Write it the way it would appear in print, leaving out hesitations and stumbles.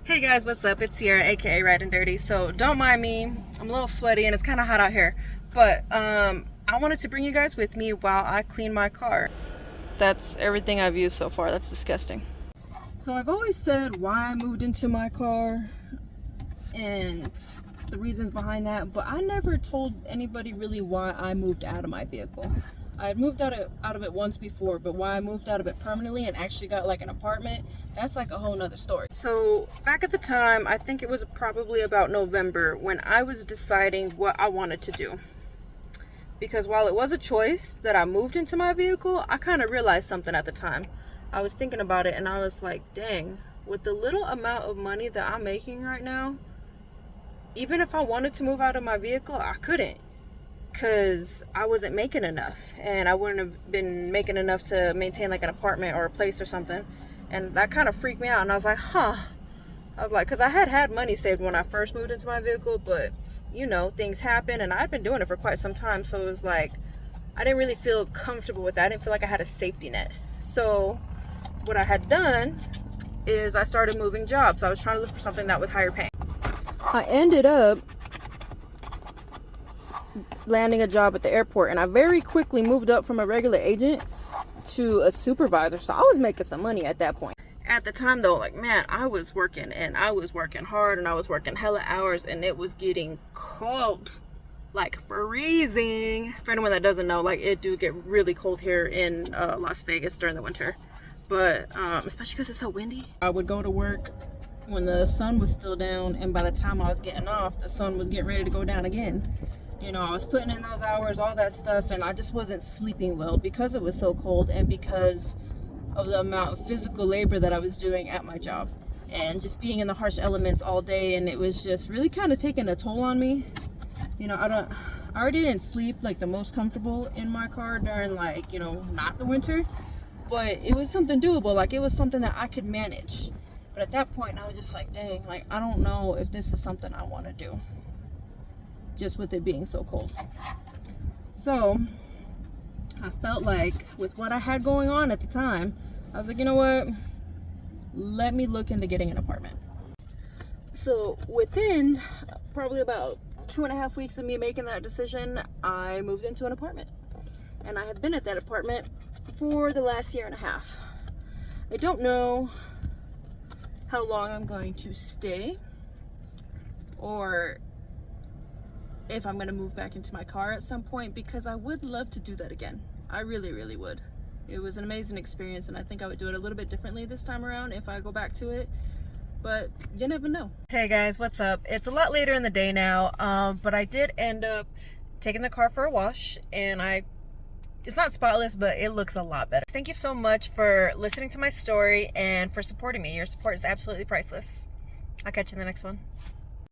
Hey guys, what's up? It's Syerra, aka Red and Dirty. So don't mind me. I'm a little sweaty and it's kind of hot out here. But I wanted to bring you guys with me while I clean my car. That's everything I've used so far. That's disgusting. So I've always said why I moved into my car and the reasons behind that, but I never told anybody really why I moved out of my vehicle. I had moved out of it once before, but why I moved out of it permanently and actually got like an apartment, that's like a whole nother story. So back at the time, I think it was probably about November when I was deciding what I wanted to do. Because while it was a choice that I moved into my vehicle, I kind of realized something at the time. I was thinking about it and I was like, dang, with the little amount of money that I'm making right now, even if I wanted to move out of my vehicle, I couldn't. Because I wasn't making enough, and I wouldn't have been making enough to maintain like an apartment or a place or something, and that kind of freaked me out. And I was like, because I had money saved when I first moved into my vehicle, but you know, things happen, and I'd been doing it for quite some time, so it was like I didn't really feel comfortable with that. I didn't feel like I had a safety net. So what I had done is I started moving jobs. I was trying to look for something that was higher paying. I ended up landing a job at the airport, and I very quickly moved up from a regular agent to a supervisor, so I was making some money at that point. At the time though, like, man, I was working, and I was working hard, and I was working hella hours, and it was getting cold, like freezing. For anyone that doesn't know, like, it do get really cold here in Las Vegas during the winter, but especially because it's so windy. I would go to work when the sun was still down, and by the time I was getting off, the sun was getting ready to go down again. You know, I was putting in those hours, all that stuff, and I just wasn't sleeping well because it was so cold and because of the amount of physical labor that I was doing at my job and just being in the harsh elements all day. And it was just really kind of taking a toll on me. You know, I already didn't sleep like the most comfortable in my car during, like, you know, not the winter, but it was something doable. Like, it was something that I could manage. But at that point, I was just like, dang, like, I don't know if this is something I want to do, just with it being so cold. So I felt like with what I had going on at the time, I was like, you know what, let me look into getting an apartment. So within probably about 2.5 weeks of me making that decision, I moved into an apartment, and I have been at that apartment for the last 1.5 years. I don't know how long I'm going to stay, or if I'm gonna move back into my car at some point, because I would love to do that again. I really, really would. It was an amazing experience, and I think I would do it a little bit differently this time around if I go back to it, but you never know. Hey guys, what's up? It's a lot later in the day now, but I did end up taking the car for a wash, and it's not spotless, but it looks a lot better. Thank you so much for listening to my story and for supporting me. Your support is absolutely priceless. I'll catch you in the next one.